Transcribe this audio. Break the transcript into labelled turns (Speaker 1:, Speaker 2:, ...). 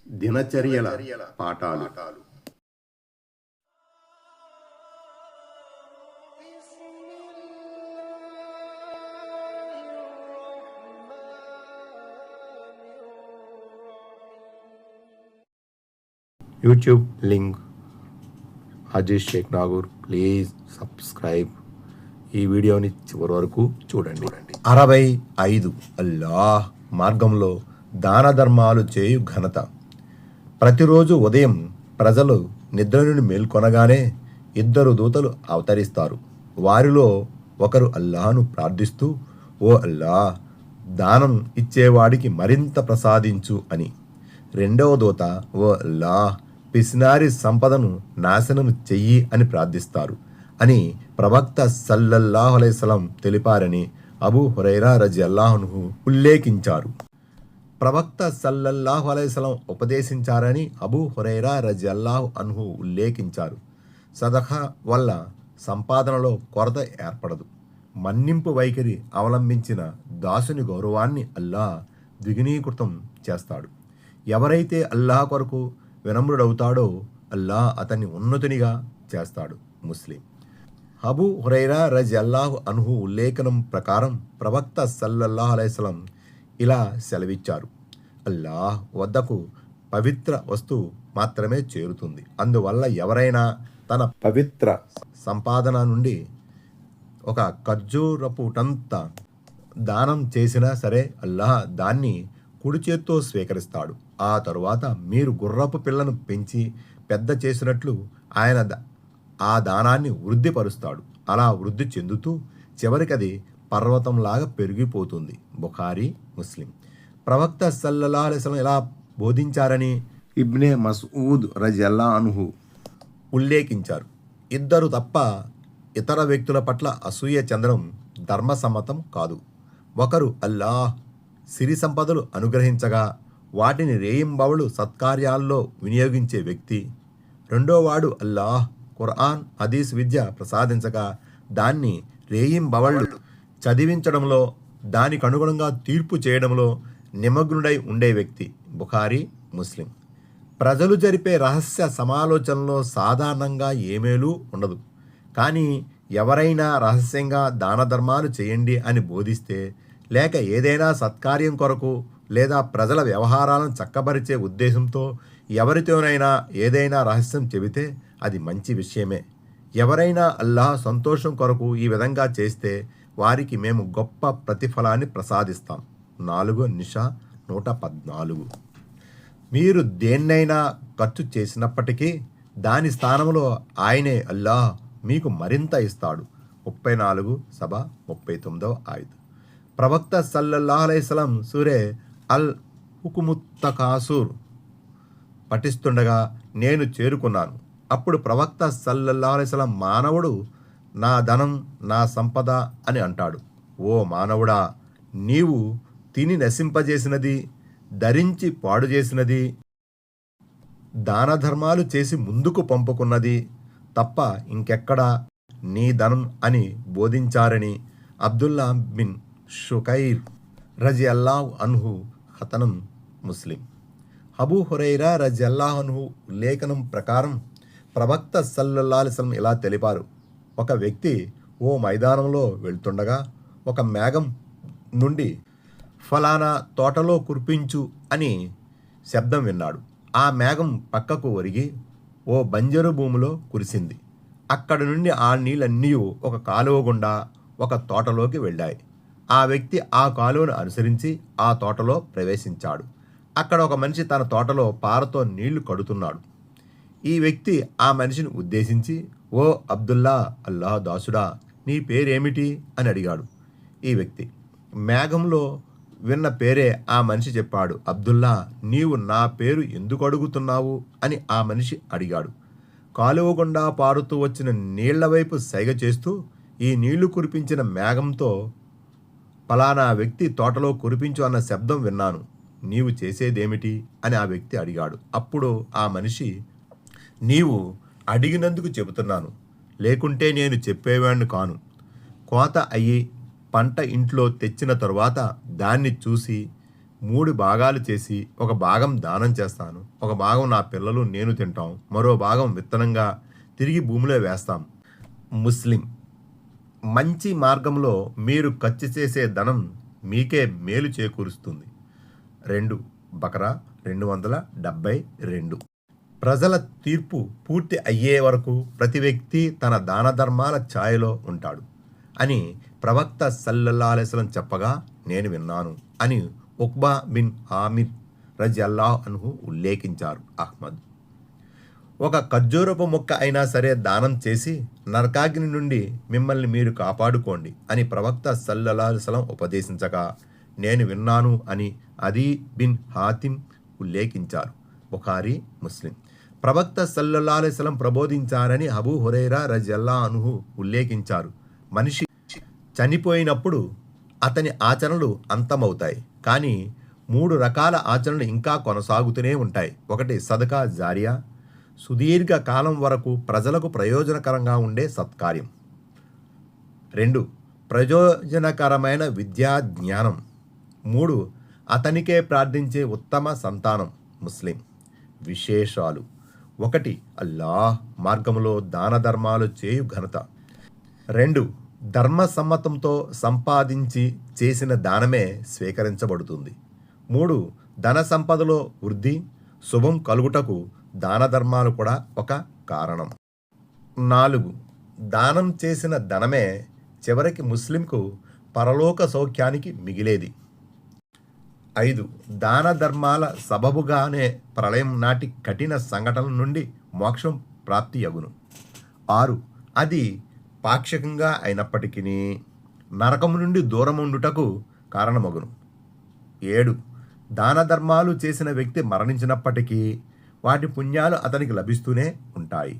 Speaker 1: దినచర్యల పాఠాలు. YouTube link Aziz Shaikh Nagoor. Please subscribe. ఈ వీడియోని చివరి వరకు చూడండి. 65 అల్లాహ్ మార్గంలో దాన ధర్మాలు చేయు ఘనత. ప్రతిరోజు ఉదయం ప్రజలు నిద్ర నుండి మేల్కొనగానే 2 దూతలు అవతరిస్తారు. వారిలో ఒకరు అల్లాహను ప్రార్థిస్తూ, ఓ అల్లాహ్, దానం ఇచ్చేవాడికి మరింత ప్రసాదించు అని. రెండవ దూత, ఓ అల్లాహ్, పిసినారి సంపదను నాశనం చెయ్యి అని ప్రార్థిస్తారు అని ప్రవక్త సల్లల్లాహు అలైహి వసల్లం తెలిపారని అబూ హురైరా రజియల్లాహు అన్హు ఉల్లేఖించారు. ప్రవక్త సల్లల్లాహు అలైహి వసల్లం ఉపదేశించారని అబూ హురైరా రజియల్లాహు అన్హు ఉల్లేఖించారు. సదఖా వల్ల సంపాదనలో కొరత ఏర్పడదు. మన్నింపు వైఖరి అవలంబించిన దాసుని గౌరవాన్ని అల్లాహ్ ద్విగుణీకృతం చేస్తాడు. ఎవరైతే అల్లాహ్ కొరకు వినమ్రుడవుతాడో అల్లాహ్ అతన్ని ఉన్నతునిగా చేస్తాడు. ముస్లిం. అబూ హురైరా రజియల్లాహు అన్హు ఉల్లేఖనం ప్రకారం ప్రవక్త సల్లల్లాహు అలైహి వసల్లం ఇలా సెలవిచ్చారు: అల్లాహ్ వద్దకు పవిత్ర వస్తువు మాత్రమే చేరుతుంది. అందువల్ల ఎవరైనా తన పవిత్ర సంపాదన నుండి ఒక ఖర్జూరపుటంత దానం చేసినా సరే అల్లాహ్ దాన్ని కుడి చేత్తో స్వీకరిస్తాడు. ఆ తరువాత మీరు గుర్రపు పిల్లను పెంచి పెద్ద చేసినట్లు ఆయన ఆ దానాన్ని వృద్ధిపరుస్తాడు. అలా వృద్ధి చెందుతూ చివరికది పర్వతంలాగా పెరిగిపోతుంది. బుఖారీ, ముస్లిం. ప్రవక్త సల్లల్లాహు అలైహి వసల్లం ఇలా బోధించారని ఇబ్నే మస్ఊద్ రజియల్లాహు అన్హు ఉల్లేఖించారు. 2 తప్ప ఇతర వ్యక్తుల పట్ల అసూయ చెందడం ధర్మసమ్మతం కాదు. ఒకరు అల్లాహ్ సిరి సంపదలు అనుగ్రహించగా వాటిని రేయింబవళ్ళు సత్కార్యాల్లో వినియోగించే వ్యక్తి. రెండోవాడు అల్లాహ్ ఖురాన్, హదీస్ విద్య ప్రసాదించగా దాన్ని రేయింబవళ్ళు చదివించడంలో, దానికి అనుగుణంగా తీర్పు చేయడంలో నిమగ్నుడై ఉండే వ్యక్తి. బుఖారీ, ముస్లిం. ప్రజలు జరిపే రహస్య సమాలోచనలో సాధారణంగా ఏమేలూ ఉండదు. కానీ ఎవరైనా రహస్యంగా దాన ధర్మాలు చేయండి అని బోధిస్తే, లేక ఏదైనా సత్కార్యం కొరకు లేదా ప్రజల వ్యవహారాలను చక్కబరిచే ఉద్దేశంతో ఎవరితోనైనా ఏదైనా రహస్యం చెబితే అది మంచి విషయమే. ఎవరైనా అల్లాహ్ సంతోషం కొరకు ఈ విధంగా చేస్తే వారికి మేము గొప్ప ప్రతిఫలాన్ని ప్రసాదిస్తాం. 4 నిషా 114. మీరు దేన్నైనా ఖర్చు చేసినప్పటికీ దాని స్థానంలో ఆయనే అల్లాహ్ మీకు మరింత ఇస్తాడు. 34 సభ 39వ ఆయత్. ప్రవక్త సల్లల్లాహు అలైహి వసల్లం సూరే అల్ హుకుముత్తకాసూర్ పఠిస్తుండగా నేను చేరుకున్నాను. అప్పుడు ప్రవక్త సల్లల్లాహు అలైహి వసల్లం, మానవుడు నా ధనం నా సంపద అని అంటాడు. ఓ మానవుడా, నీవు తిని నశింపజేసినది, ధరించి పాడు చేసినది, దాన ధర్మాలు చేసి ముందుకు పంపుకున్నది తప్ప ఇంకెక్కడా నీ ధనం అని బోధించారని అబ్దుల్లా బిన్ షుకైర్ రజియల్లాహు అన్హు హతనం. ముస్లిం. అబూ హురైరా రజియల్లాహు అన్హు ఉల్లేఖనం ప్రకారం ప్రవక్త సల్లల్లాహు అలైహి వసల్లం ఇలా తెలిపారు: ఒక వ్యక్తి ఓ మైదానంలో వెళ్తుండగా ఒక మేఘం నుండి ఫలానా తోటలో కురిపించు అని శబ్దం విన్నాడు. ఆ మేఘం పక్కకు ఒరిగి ఓ బంజరు భూమిలో కురిసింది. అక్కడి నుండి ఆ నీళ్ళన్నీ ఒక కాలువ గుండా ఒక తోటలోకి వెళ్ళాయి. ఆ వ్యక్తి ఆ కాలువను అనుసరించి ఆ తోటలో ప్రవేశించాడు. అక్కడ ఒక మనిషి తన తోటలో పారతో నీళ్లు కడుతున్నాడు. ఈ వ్యక్తి ఆ మనిషిని ఉద్దేశించి, ఓ అబ్దుల్లా, అల్లాహ్ దాసుడా, నీ పేరేమిటి అని అడిగాడు. ఈ వ్యక్తి మేఘంలో విన్న పేరే ఆ మనిషి చెప్పాడు. అబ్దుల్లా, నీవు నా పేరు ఎందుకు అడుగుతున్నావు అని ఆ మనిషి అడిగాడు. కాలువ గుండా పారుతూ వచ్చిన నీళ్ల వైపు సైగ చేస్తూ, ఈ నీళ్లు కురిపించిన మేఘంతో ఫలానా వ్యక్తి తోటలో కురిపించు అన్న శబ్దం విన్నాను. నీవు చేసేదేమిటి అని ఆ వ్యక్తి అడిగాడు. అప్పుడు ఆ మనిషి, నీవు అడిగినందుకు చెబుతున్నాను, లేకుంటే నేను చెప్పేవాడిని కాను. కోత అయ్యి పంట ఇంట్లో తెచ్చిన తరువాత దాన్ని చూసి 3 భాగాలు చేసి ఒక భాగం దానం చేస్తాను, ఒక భాగం నా పిల్లలు నేను తింటాం, మరో భాగం విత్తనంగా తిరిగి భూమిలో వేస్తాం. ముస్లిం. మంచి మార్గంలో మీరు ఖర్చు చేసే ధనం మీకే మేలు చేకూరుస్తుంది. 2 బకరా 272. ప్రజల తీర్పు పూర్తి అయ్యే వరకు ప్రతి వ్యక్తి తన దాన ధర్మాల ఛాయలో ఉంటాడు అని ప్రవక్త సల్లల్లాహు అలైహి వసల్లం చెప్పగా నేను విన్నాను అని ఉక్బా బిన్ ఆమిర్ రజియల్లాహు అన్హు ఉల్లేఖించారు. అహ్మద్. ఒక ఖర్జూరపు మొక్క అయినా సరే దానం చేసి నరకాగ్ని నుండి మిమ్మల్ని మీరు కాపాడుకోండి అని ప్రవక్త సల్లల్లాహు అలైహి వసల్లం ఉపదేశించగా నేను విన్నాను అని అదీ బిన్ హాతిమ్ ఉల్లేఖించారు. బుఖారీ, ముస్లిం. ప్రవక్త సల్లల్లాహు అలైహి వసల్లం ప్రబోధించారని అబూ హురైరా రజియల్లాహు అన్హు ఉల్లేఖించారు. మనిషి చనిపోయినప్పుడు అతని ఆచరణలు అంతమవుతాయి, కానీ 3 రకాల ఆచరణలు ఇంకా కొనసాగుతూనే ఉంటాయి. 1 సదకా జారియా, సుదీర్ఘ కాలం వరకు ప్రజలకు ప్రయోజనకరంగా ఉండే సత్కార్యం. 2 ప్రయోజనకరమైన విద్యా జ్ఞానం. 3 అతనికే ప్రార్థించే ఉత్తమ సంతానం. ముస్లిం. విశేషాలు. 1 అల్లాహ్ మార్గంలో దాన ధర్మాలు చేయు ఘనత. 2 ధర్మసమ్మతంతో సంపాదించి చేసిన దానమే స్వీకరించబడుతుంది. 3 ధన సంపదలో వృద్ధి, శుభం కలుగుటకు దాన ధర్మాలు కూడా ఒక కారణం. 4 దానం చేసిన ధనమే చివరికి ముస్లింకు పరలోక సౌఖ్యానికి మిగిలేది. 5 దాన ధర్మాల సబబుగానే ప్రళయం నాటి కఠిన సంఘటనల నుండి మోక్షం ప్రాప్తి అగును. 6 అది పాక్షికంగా అయినప్పటికీ నరకము నుండి దూరం ఉండుటకు కారణమగును. 7 దాన ధర్మాలు చేసిన వ్యక్తి మరణించినప్పటికీ వాటి పుణ్యాలు అతనికి లభిస్తూనే ఉంటాయి.